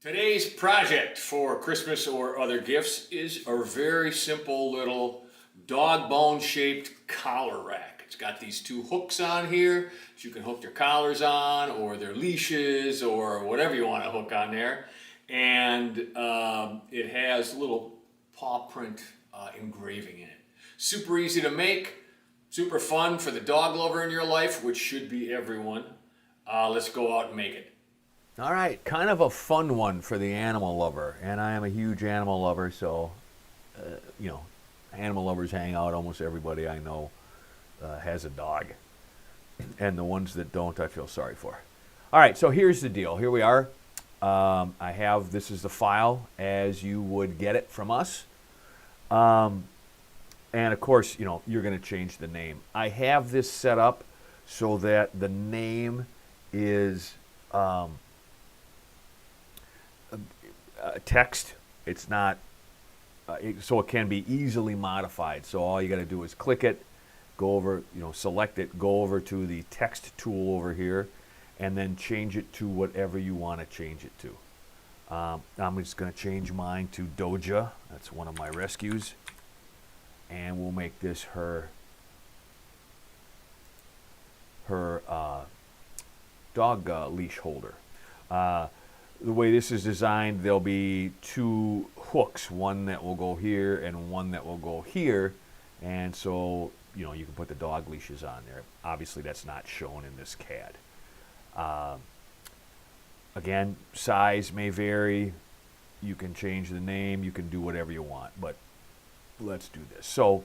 Today's project for Christmas or other gifts is a very simple little dog bone shaped collar rack. It's got these two hooks on here that you can hook your collars on, or their leashes, or whatever you want to hook on there. And it has little paw print engraving in it. Super easy to make, super fun for the dog lover in your life, which should be everyone. Let's go out and make it. All right, kind of a fun one for the animal lover, and I am a huge animal lover, so animal lovers hang out. Almost everybody I know has a dog, and the ones that don't, I feel sorry for. All right, so here's the deal. Here we are. This is the file as you would get it from us, and of course, you're going to change the name. I have this set up so that the name is text. It's not, so it can be easily modified. So all you got to do is click it, go over, select it, go over to the text tool over here, and then change it to whatever you want to change it to. I'm just going to change mine to Doja. That's one of my rescues. And we'll make this her dog leash holder. The way this is designed, there'll be two hooks, one that will go here and one that will go here, and so you can put the dog leashes on there. Obviously that's not shown in this CAD. Again, size may vary. You can change the name, you can do whatever you want, but let's do this. So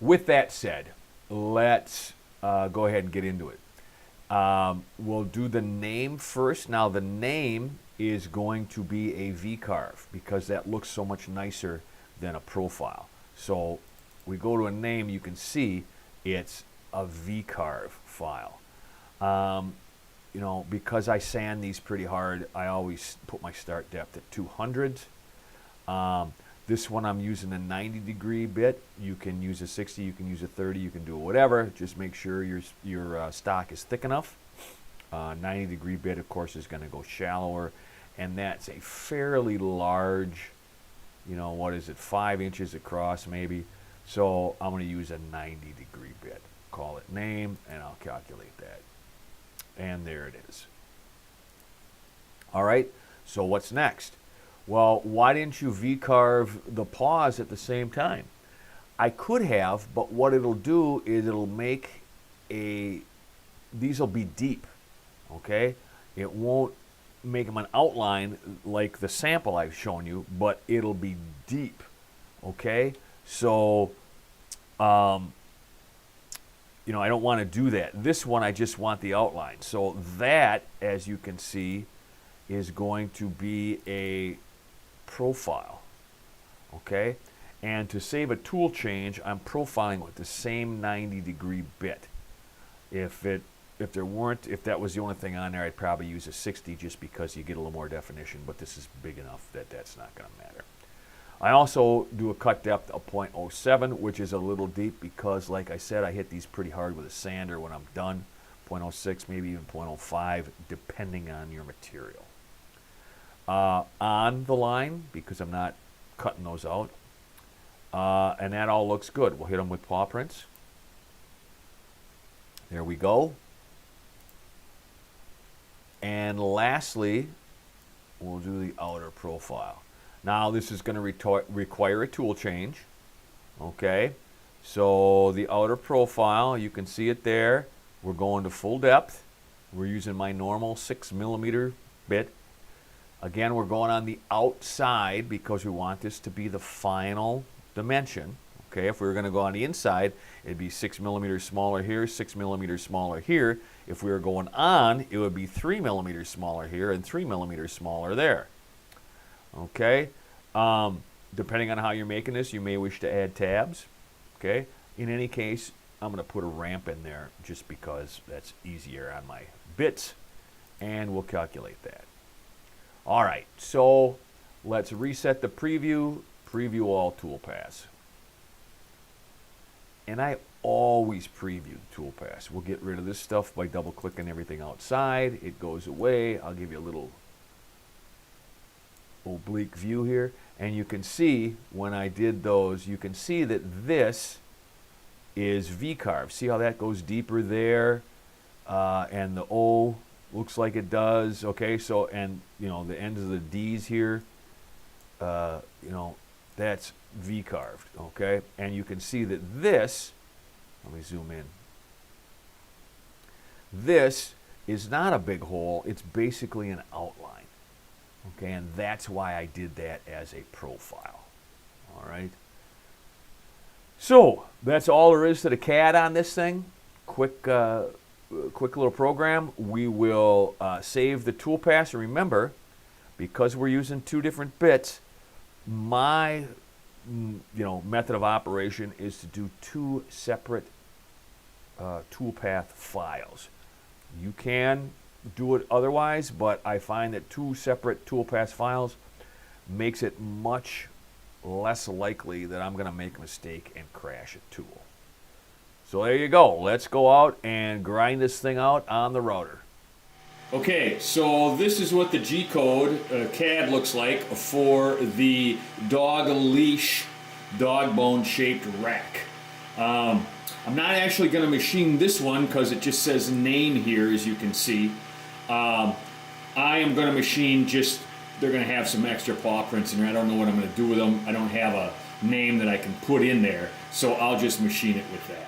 with that said, let's go ahead and get into it. We'll do the name first. Now the name is going to be a VCarve because that looks so much nicer than a profile. So we go to a name, you can see it's a VCarve file. Because I sand these pretty hard, I always put my start depth at 200. This one I'm using a 90-degree bit. You can use a 60, you can use a 30, you can do whatever. Just make sure your stock is thick enough. 90-degree bit, of course, is going to go shallower, and that's a fairly large, 5 inches across maybe. So I'm going to use a 90-degree bit. Call it name, and I'll calculate that. And there it is. All right, so what's next? Well, why didn't you VCarve the paws at the same time? I could have, but what it'll do is it'll make these will be deep, okay? It won't make them an outline like the sample I've shown you, but it'll be deep, okay? So, I don't want to do that. This one, I just want the outline. So that, as you can see, is going to be a profile, okay? And to save a tool change, I'm profiling with the same 90-degree bit. If that was the only thing on there, I'd probably use a 60 just because you get a little more definition, but this is big enough that that's not going to matter. I also do a cut depth of 0.07, which is a little deep because, like I said, I hit these pretty hard with a sander when I'm done. 0.06, maybe even 0.05, depending on your material. On the line, because I'm not cutting those out. And that all looks good. We'll hit them with paw prints. There we go. And lastly, we'll do the outer profile. Now this is going to require a tool change. Okay, so the outer profile, you can see it there. We're going to full depth. We're using my normal 6mm bit. Again, we're going on the outside because we want this to be the final dimension. Okay, if we were going to go on the inside, it'd be 6mm smaller here, 6mm smaller here. If we were going on, it would be 3mm smaller here and 3mm smaller there. Okay, depending on how you're making this, you may wish to add tabs. Okay, in any case, I'm going to put a ramp in there just because that's easier on my bits, and we'll calculate that. All right, so let's reset the preview all toolpaths. And I always preview toolpaths. We'll get rid of this stuff by double clicking everything outside. It goes away. I'll give you a little oblique view here, and you can see when I did those, you can see that this is VCarve. See how that goes deeper there, and the O looks like it does. Okay, so, and you know, the ends of the D's here, you know, that's V-carved. Okay, and you can see that this, let me zoom in, this is not a big hole, it's basically an outline. Okay, and that's why I did that as a profile. All right, so that's all there is to the CAD on this thing. Quick little program. We will save the toolpath, and remember, because we're using two different bits, my method of operation is to do two separate toolpath files. You can do it otherwise, but I find that two separate toolpath files makes it much less likely that I'm going to make a mistake and crash a tool. So there you go. Let's go out and grind this thing out on the router. Okay, so this is what the G-code CAD looks like for the dog leash, dog bone shaped rack. I'm not actually going to machine this one because it just says name here, as you can see. I am going to machine just, they're going to have some extra paw prints in there. I don't know what I'm going to do with them. I don't have a name that I can put in there, so I'll just machine it with that.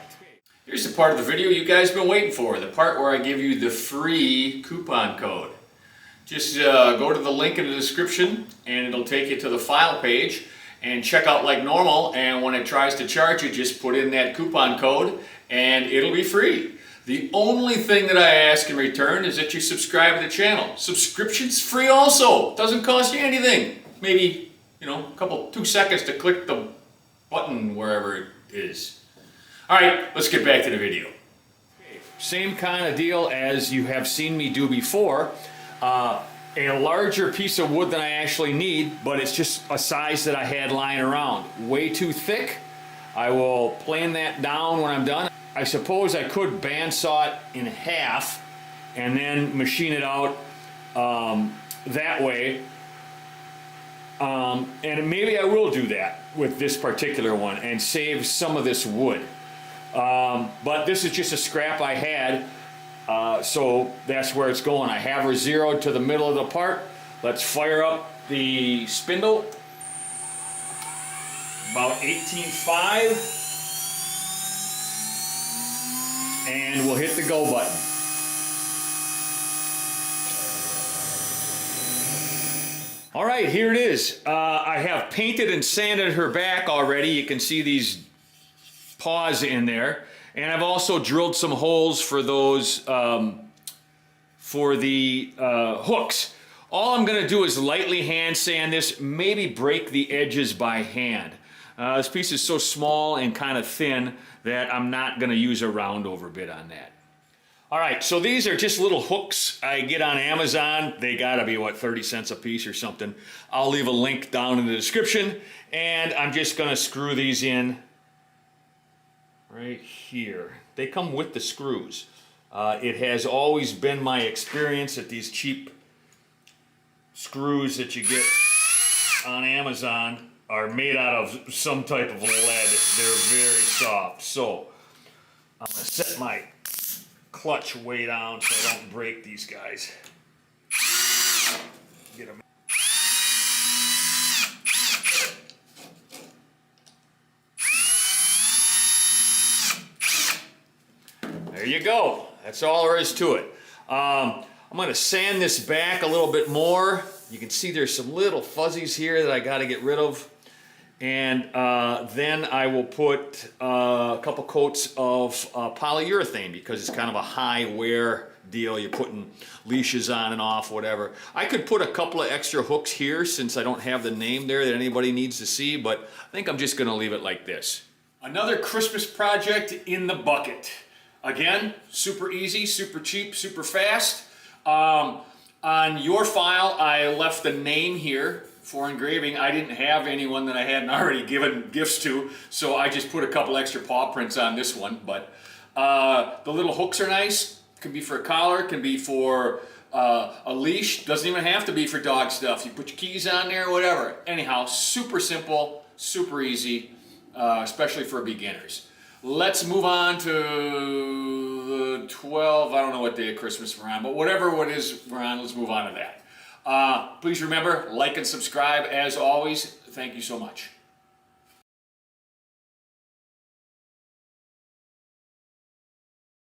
Here's the part of the video you guys have been waiting for, the part where I give you the free coupon code. Just go to the link in the description and it'll take you to the file page and check out like normal, and when it tries to charge you, just put in that coupon code and it'll be free. The only thing that I ask in return is that you subscribe to the channel. Subscription's free also. Doesn't cost you anything. Maybe, 2 seconds to click the button wherever it is. Alright, let's get back to the video. Okay, same kind of deal as you have seen me do before. A larger piece of wood than I actually need, but it's just a size that I had lying around. Way too thick. I will plane that down when I'm done. I suppose I could bandsaw it in half and then machine it out that way. And maybe I will do that with this particular one and save some of this wood. But this is just a scrap I had, so that's where it's going. I have her zeroed to the middle of the part. Let's fire up the spindle. About 18.5. And we'll hit the go button. All right, here it is. I have painted and sanded her back already. You can see these paws in there. And I've also drilled some holes for those, for the hooks. All I'm gonna do is lightly hand sand this, maybe break the edges by hand. This piece is so small and kind of thin that I'm not gonna use a round over bit on that. All right, so these are just little hooks I get on Amazon. They gotta be, what, 30 cents a piece or something. I'll leave a link down in the description, and I'm just gonna screw these in right here. They come with the screws. It has always been my experience that these cheap screws that you get on Amazon are made out of some type of lead. They're very soft. So I'm gonna set my clutch way down so I don't break these guys. Get them. There you go. That's all there is to it. I'm going to sand this back a little bit more. You can see there's some little fuzzies here that I got to get rid of. And then I will put a couple coats of polyurethane because it's kind of a high wear deal. You're putting leashes on and off, whatever. I could put a couple of extra hooks here since I don't have the name there that anybody needs to see, but I think I'm just going to leave it like this. Another Christmas project in the bucket. Again, super easy, super cheap, super fast. On your file, I left the name here for engraving. I didn't have anyone that I hadn't already given gifts to, so I just put a couple extra paw prints on this one. But the little hooks are nice. Can be for a collar, can be for A leash doesn't even have to be for dog stuff. You put your keys on there, whatever. Anyhow, super simple, super easy, especially for beginners. Let's move on to the 12, I don't know what day of Christmas we're on, but whatever it is we're on, let's move on to that. Please remember, like and subscribe as always. Thank you so much.